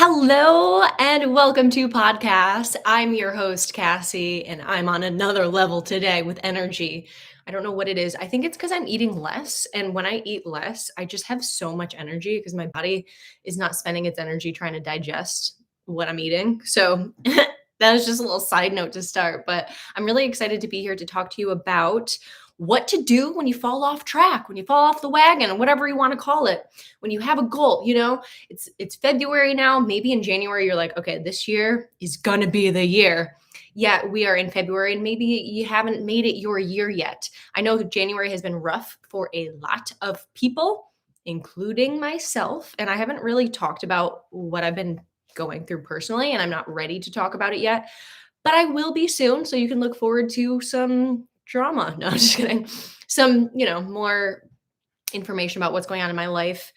Hello and welcome to podcast. I'm your host Cassie and I'm on another level today with energy. I don't know what it is. I think it's cuz I'm eating less, and when I eat less, I just have so much energy because my body is not spending its energy trying to digest what I'm eating. So that was just a little side note to start, but I'm really excited to be here to talk to you about what to do when you fall off track, when you fall off the wagon, or whatever you want to call it. When you have a goal, it's February now. Maybe in January you're like, okay, this year is gonna be the year. Yeah, we are in February and maybe you haven't made it your year yet. I know January has been rough for a lot of people, including myself, and I haven't really talked about what I've been going through personally, and I'm not ready to talk about it yet, but I will be soon. So you can look forward to some drama. No, I'm just kidding. Some, more information about what's going on in my life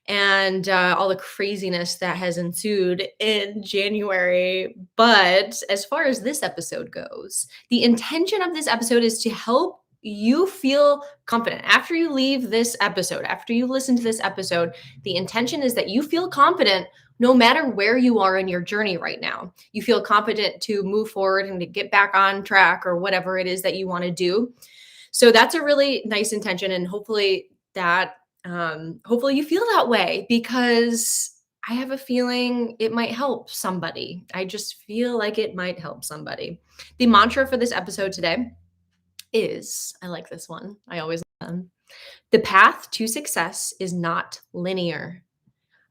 and all the craziness that has ensued in January. But as far as this episode goes, the intention of this episode is to help you feel confident. After you leave this episode, after you listen to this episode, the intention is that you feel confident no matter where you are in your journey right now. You feel confident to move forward and to get back on track or whatever it is that you want to do. So that's a really nice intention, and hopefully you feel that way because I have a feeling it might help somebody. I just feel like it might help somebody. The mantra for this episode today is, I like this one. I always like them. The path to success is not linear.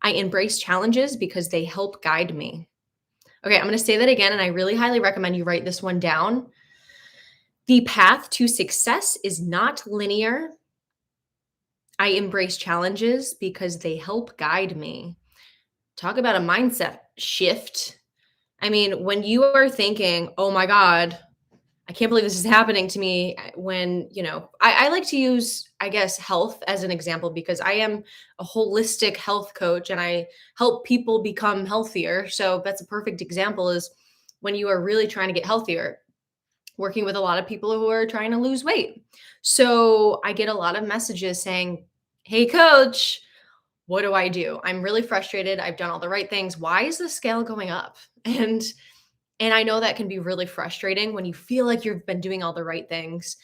I embrace challenges because they help guide me. Okay, I'm going to say that again, and I really highly recommend you write this one down. The path to success is not linear. I embrace challenges because they help guide me. Talk about a mindset shift. I mean, when you are thinking, oh my God, I can't believe this is happening to me, when, I like to use, I guess, health as an example because I am a holistic health coach and I help people become healthier. So that's a perfect example is when you are really trying to get healthier, working with a lot of people who are trying to lose weight. So I get a lot of messages saying, hey, coach, what do I do? I'm really frustrated. I've done all the right things. Why is the scale going up? And I know that can be really frustrating when you feel like you've been doing all the right things.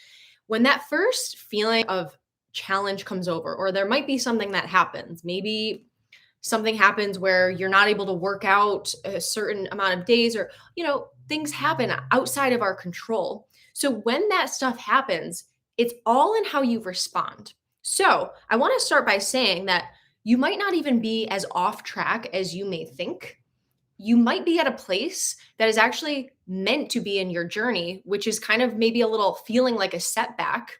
When that first feeling of challenge comes over, or there might be something that happens, maybe something happens where you're not able to work out a certain amount of days, or, things happen outside of our control. So when that stuff happens, it's all in how you respond. So I want to start by saying that you might not even be as off track as you may think. You might be at a place that is actually meant to be in your journey, which is kind of maybe a little feeling like a setback,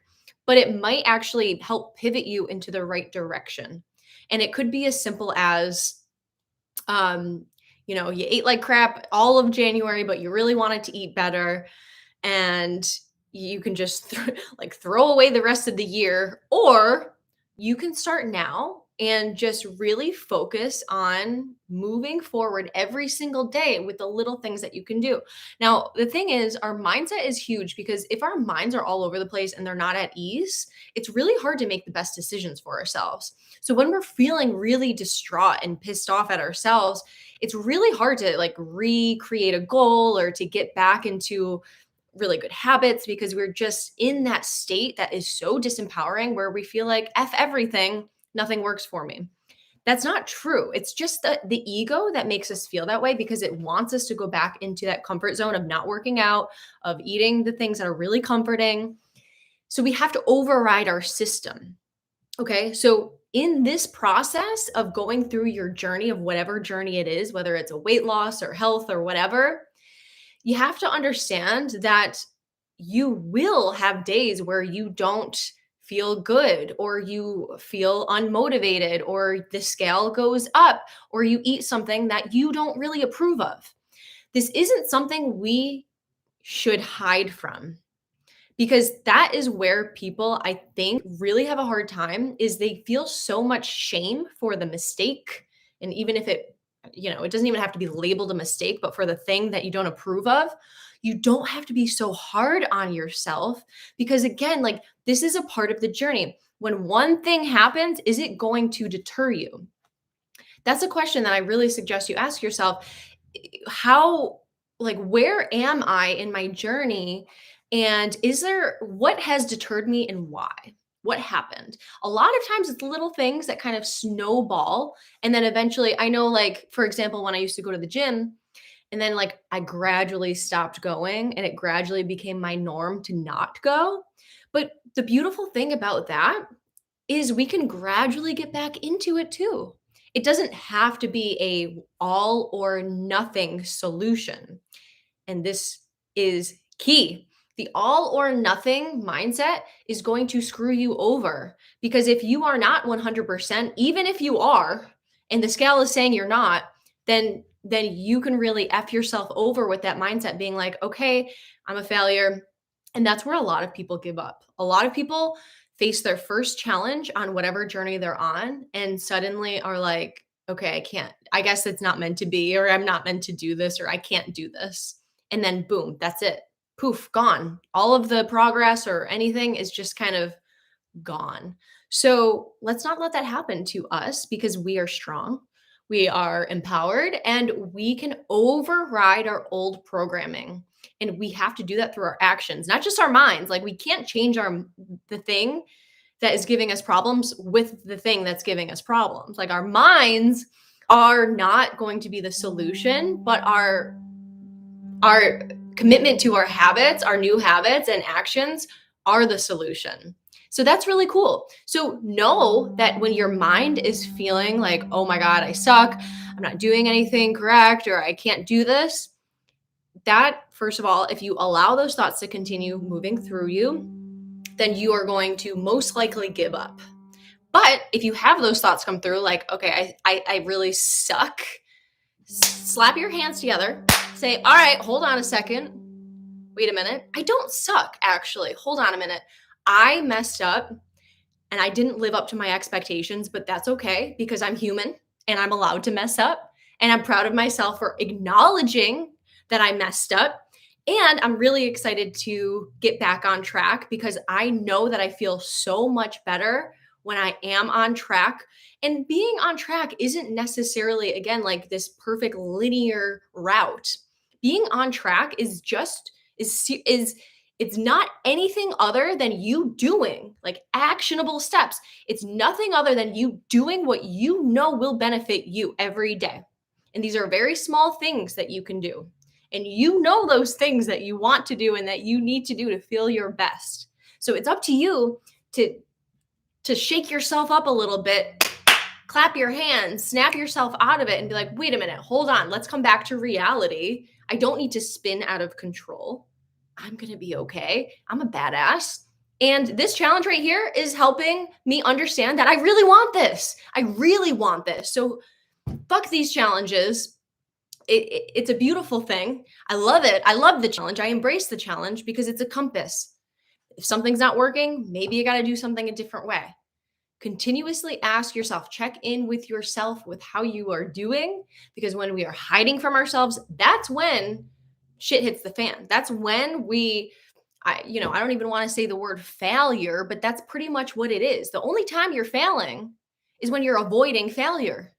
but it might actually help pivot you into the right direction. And it could be as simple as, you ate like crap all of January, but you really wanted to eat better. And you can just throw away the rest of the year, or you can start now and just really focus on moving forward every single day with the little things that you can do. Now, the thing is, our mindset is huge because if our minds are all over the place and they're not at ease, it's really hard to make the best decisions for ourselves. So when we're feeling really distraught and pissed off at ourselves, it's really hard to recreate a goal or to get back into really good habits because we're just in that state that is so disempowering where we feel like F everything, nothing works for me. That's not true. It's just the ego that makes us feel that way because it wants us to go back into that comfort zone of not working out, of eating the things that are really comforting. So we have to override our system. Okay. So in this process of going through your journey of whatever journey it is, whether it's a weight loss or health or whatever, you have to understand that you will have days where you don't feel good, or you feel unmotivated, or the scale goes up, or you eat something that you don't really approve of. This isn't something we should hide from because that is where people, I think, really have a hard time is they feel so much shame for the mistake. And even if it doesn't even have to be labeled a mistake, but for the thing that you don't approve of, you don't have to be so hard on yourself because again, this is a part of the journey. When one thing happens, is it going to deter you? That's a question that I really suggest you ask yourself. How, like, where am I in my journey? And what has deterred me and why? What happened? A lot of times it's little things that kind of snowball. And then eventually, I know, like, for example, when I used to go to the gym, and then like I gradually stopped going and it gradually became my norm to not go. But the beautiful thing about that is we can gradually get back into it too. It doesn't have to be a all or nothing solution. And this is key. The all or nothing mindset is going to screw you over because if you are not 100%, even if you are, and the scale is saying you're not, then you can really F yourself over with that mindset being like, okay, I'm a failure. And that's where a lot of people give up. A lot of people face their first challenge on whatever journey they're on and suddenly are like, okay, I can't, I guess it's not meant to be, or I'm not meant to do this, or I can't do this. And then boom, that's it. Poof, gone. All of the progress or anything is just kind of gone. So let's not let that happen to us because we are strong, we are empowered, and we can override our old programming. And we have to do that through our actions, not just our minds. Like we can't change the thing that is giving us problems with the thing that's giving us problems. Like our minds are not going to be the solution, but our commitment to our habits, our new habits and actions are the solution. So that's really cool. So know that when your mind is feeling like, oh my God, I suck, I'm not doing anything correct, or I can't do this, that, first of all, if you allow those thoughts to continue moving through you, then you are going to most likely give up. But if you have those thoughts come through, like, okay, I really suck, slap your hands together, say, all right, hold on a second. Wait a minute. I don't suck, actually. Hold on a minute. I messed up and I didn't live up to my expectations, but that's okay because I'm human and I'm allowed to mess up. And I'm proud of myself for acknowledging that I messed up. And I'm really excited to get back on track because I know that I feel so much better when I am on track. And being on track isn't necessarily, again, like this perfect linear route. Being on track is just is it's not anything other than you doing like actionable steps. It's nothing other than you doing what you know will benefit you every day. And these are very small things that you can do. And you know those things that you want to do and that you need to do to feel your best. So it's up to you to shake yourself up a little bit, clap your hands, snap yourself out of it and be like, wait a minute, hold on, let's come back to reality. I don't need to spin out of control. I'm going to be okay. I'm a badass. And this challenge right here is helping me understand that I really want this. I really want this. So fuck these challenges. It's a beautiful thing. I love it. I love the challenge. I embrace the challenge because it's a compass. If something's not working, maybe you got to do something a different way. Continuously ask yourself, check in with yourself with how you are doing, because when we are hiding from ourselves, that's when shit hits the fan. That's when I don't even want to say the word failure, but that's pretty much what it is. The only time you're failing is when you're avoiding failure.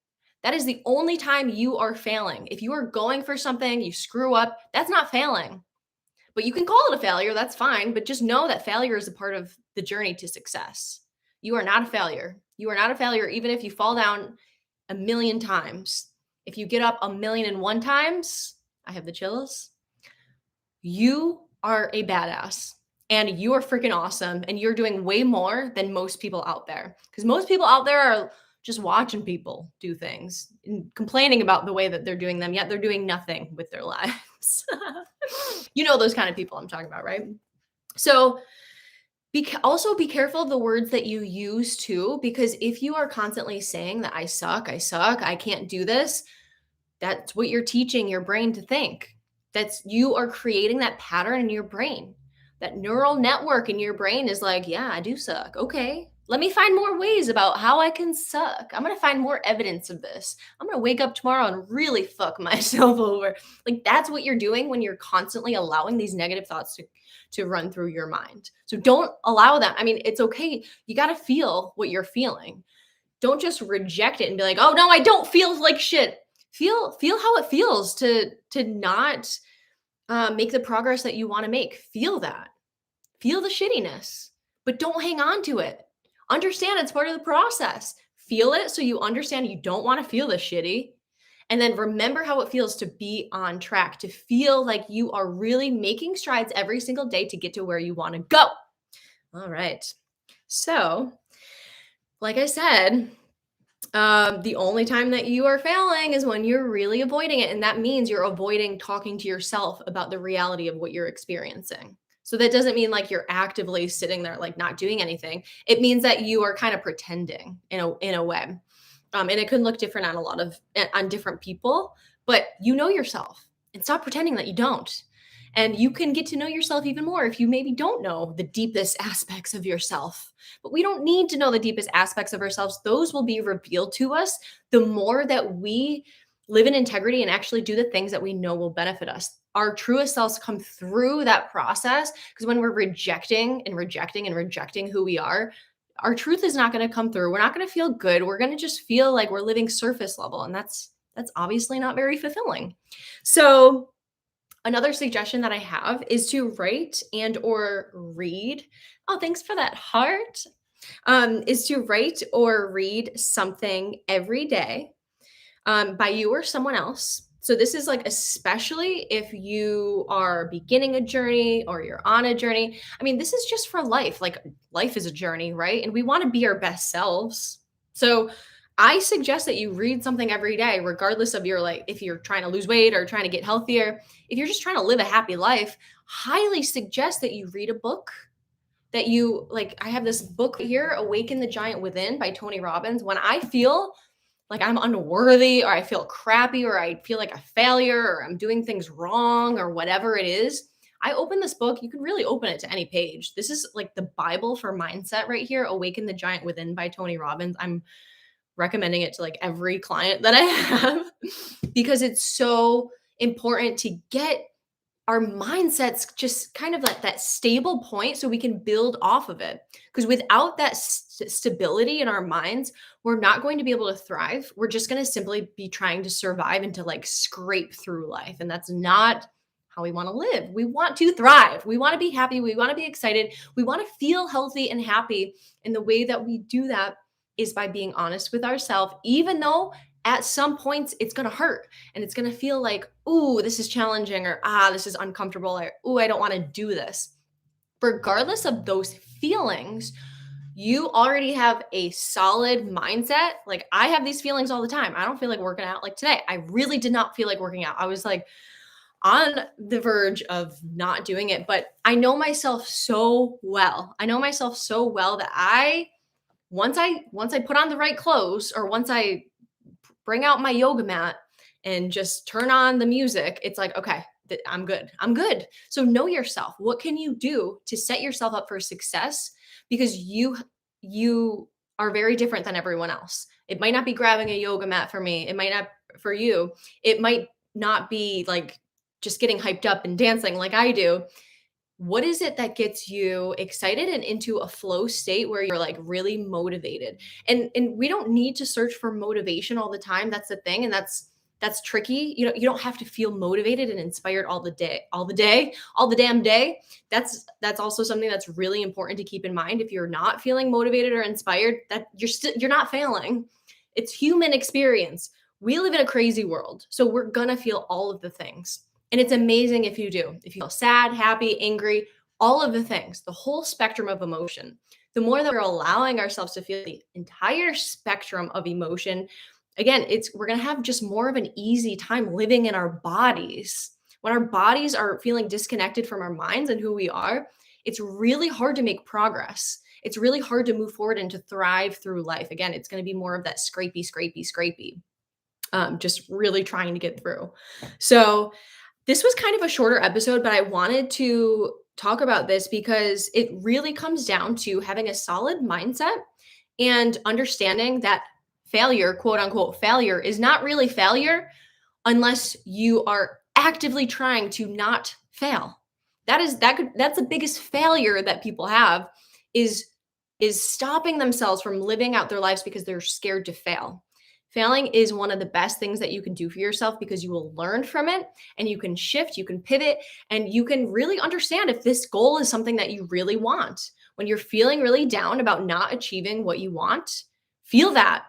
That is the only time you are failing. If you are going for something, you screw up, that's not failing. But you can call it a failure, that's fine. But just know that failure is a part of the journey to success. You are not a failure. You are not a failure, even if you fall down a million times. If you get up 1,000,001 times, I have the chills. You are a badass and you are freaking awesome. And you're doing way more than most people out there. Because most people out there are just watching people do things and complaining about the way that they're doing them, yet they're doing nothing with their lives. You know those kind of people I'm talking about, right? So also be careful of the words that you use too, because if you are constantly saying that I suck, I can't do this, that's what you're teaching your brain to think. That's you are creating that pattern in your brain. That neural network in your brain is like, yeah, I do suck. Okay, let me find more ways about how I can suck. I'm going to find more evidence of this. I'm going to wake up tomorrow and really fuck myself over. Like that's what you're doing when you're constantly allowing these negative thoughts to run through your mind. So don't allow that. I mean, it's okay. You got to feel what you're feeling. Don't just reject it and be like, "Oh no, I don't feel like shit." Feel how it feels to not make the progress that you want to make. Feel that. Feel the shittiness, but don't hang on to it. Understand it's part of the process. Feel it so you understand you don't want to feel this shitty. And then remember how it feels to be on track, to feel like you are really making strides every single day to get to where you want to go. All right. So, like I said, the only time that you are failing is when you're really avoiding it. And that means you're avoiding talking to yourself about the reality of what you're experiencing. So that doesn't mean like you're actively sitting there, like not doing anything. It means that you are kind of pretending in a way. And it can look different on on different people, but you know yourself and stop pretending that you don't. And you can get to know yourself even more if you maybe don't know the deepest aspects of yourself. But we don't need to know the deepest aspects of ourselves. Those will be revealed to us the more that we live in integrity and actually do the things that we know will benefit us. Our truest selves come through that process because when we're rejecting and rejecting and rejecting who we are, our truth is not going to come through. We're not going to feel good. We're going to just feel like we're living surface level, and that's obviously not very fulfilling. So, another suggestion that I have is to write and or read. Oh, thanks for that heart. Is to write or read something every day by you or someone else. So this is like especially if you are beginning a journey or you're on a journey. I mean, this is just for life. Like life is a journey, right? And we want to be our best selves. So I suggest that you read something every day, regardless of your like if you're trying to lose weight or trying to get healthier. If you're just trying to live a happy life, highly suggest that you read a book that you like. I have this book here, Awaken the Giant Within by Tony Robbins. When I feel like I'm unworthy or I feel crappy or I feel like a failure or I'm doing things wrong or whatever it is, I open this book. You can really open it to any page. This is like the Bible for mindset right here, Awaken the Giant Within by Tony Robbins. I'm recommending it to like every client that I have because it's so important to get our mindsets just kind of like that stable point so we can build off of it. Because without that stability in our minds, we're not going to be able to thrive. We're just going to simply be trying to survive and to like scrape through life. And that's not how we want to live. We want to thrive. We want to be happy. We want to be excited. We want to feel healthy and happy. And the way that we do that is by being honest with ourselves, even though at some points it's going to hurt and it's going to feel like, ooh, this is challenging or this is uncomfortable or ooh, I don't want to do this. Regardless of those feelings, you already have a solid mindset. Like I have these feelings all the time. I don't feel like working out. Like today, I really did not feel like working out. I was like on the verge of not doing it, but I know myself so well. I know myself so well that once I put on the right clothes or once I bring out my yoga mat and just turn on the music, it's like, okay, I'm good. I'm good. So know yourself. What can you do to set yourself up for success? Because you are very different than everyone else. It might not be grabbing a yoga mat for me. It might not for you. It might not be like just getting hyped up and dancing like I do. What is it that gets you excited and into a flow state where you're like really motivated? And we don't need to search for motivation all the time. That's the thing. And that's tricky. You don't have to feel motivated and inspired all the damn day. That's also something that's really important to keep in mind. If you're not feeling motivated or inspired, that you're not failing. It's human experience. We live in a crazy world. So we're gonna feel all of the things. And it's amazing if you do. If you feel sad, happy, angry, all of the things, the whole spectrum of emotion. The more that we're allowing ourselves to feel the entire spectrum of emotion, again, we're going to have just more of an easy time living in our bodies. When our bodies are feeling disconnected from our minds and who we are, it's really hard to make progress. It's really hard to move forward and to thrive through life. Again, it's going to be more of that scrapey. Just really trying to get through. So, this was kind of a shorter episode, but I wanted to talk about this because it really comes down to having a solid mindset and understanding that failure, quote unquote, failure is not really failure unless you are actively trying to not fail. That's the biggest failure that people have is is stopping themselves from living out their lives because they're scared to fail. Failing is one of the best things that you can do for yourself because you will learn from it and you can shift, you can pivot, and you can really understand if this goal is something that you really want. When you're feeling really down about not achieving what you want, feel that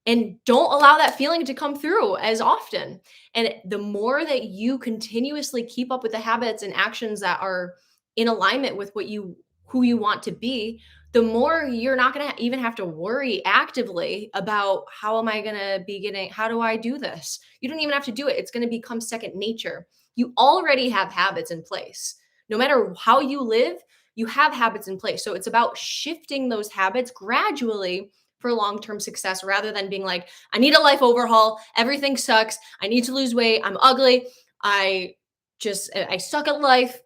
and don't allow that feeling to come through as often. And the more that you continuously keep up with the habits and actions that are in alignment with what you who you want to be, the more you're not going to even have to worry actively about how am I going to be getting, how do I do this? You don't even have to do it. It's going to become second nature. You already have habits in place. No matter how you live, you have habits in place. So it's about shifting those habits gradually for long-term success rather than being like, I need a life overhaul. Everything sucks. I need to lose weight. I'm ugly. I suck at life.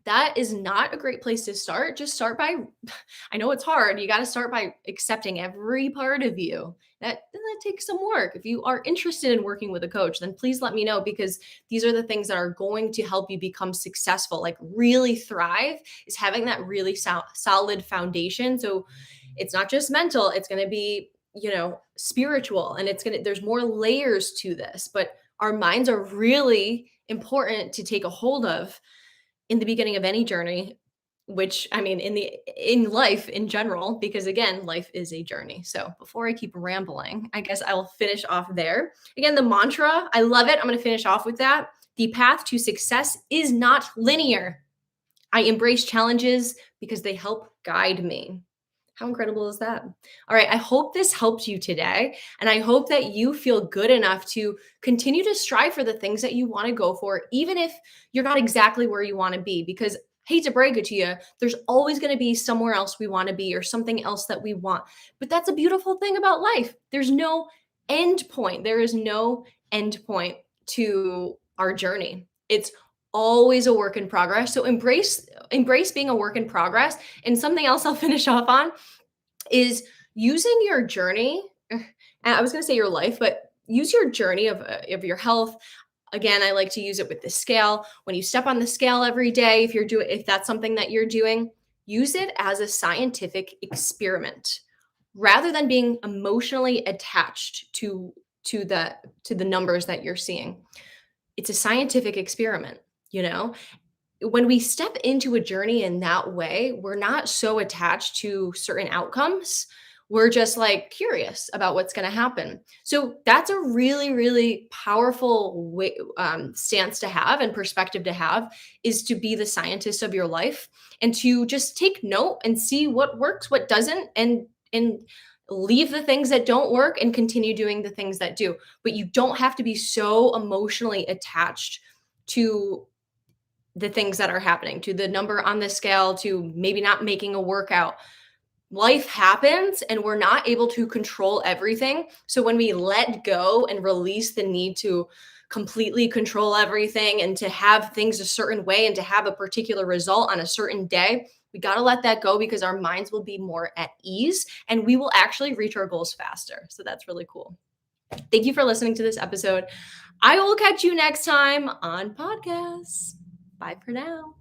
That is not a great place to start. Just start by, I know it's hard. You got to start by accepting every part of you. That takes some work. If you are interested in working with a coach, then please let me know because these are the things that are going to help you become successful, like really thrive, is having that really solid foundation. So it's not just mental, it's going to be, spiritual, and there's more layers to this, but our minds are really important to take a hold of in the beginning of any journey, which I mean in life in general, because again, life is a journey. So before I keep rambling, I guess I'll finish off there. Again, the mantra, I love it. I'm going to finish off with that. The path to success is not linear. I embrace challenges because they help guide me. How incredible is that? All right. I hope this helped you today. And I hope that you feel good enough to continue to strive for the things that you want to go for, even if you're not exactly where you want to be. Because, hate to break it to you, there's always going to be somewhere else we want to be or something else that we want. But that's a beautiful thing about life. There's no end point. There is no end point to our journey. It's always a work in progress. So embrace being a work in progress. And something else I'll finish off on is using your journey. And I was going to say your life, but use your journey of your health. Again, I like to use it with the scale. When you step on the scale every day, if that's something that you're doing, use it as a scientific experiment rather than being emotionally attached to the numbers that you're seeing. It's a scientific experiment, you know? When we step into a journey in that way, we're not so attached to certain outcomes. We're just like curious about what's going to happen. So that's a really, really powerful stance to have and perspective to have, is to be the scientist of your life and to just take note and see what works, what doesn't, and leave the things that don't work and continue doing the things that do. But you don't have to be so emotionally attached to the things that are happening, to the number on the scale, to maybe not making a workout. Life happens and we're not able to control everything. So when we let go and release the need to completely control everything and to have things a certain way and to have a particular result on a certain day, we got to let that go because our minds will be more at ease and we will actually reach our goals faster. So that's really cool. Thank you for listening to this episode. I will catch you next time on podcasts. Bye for now.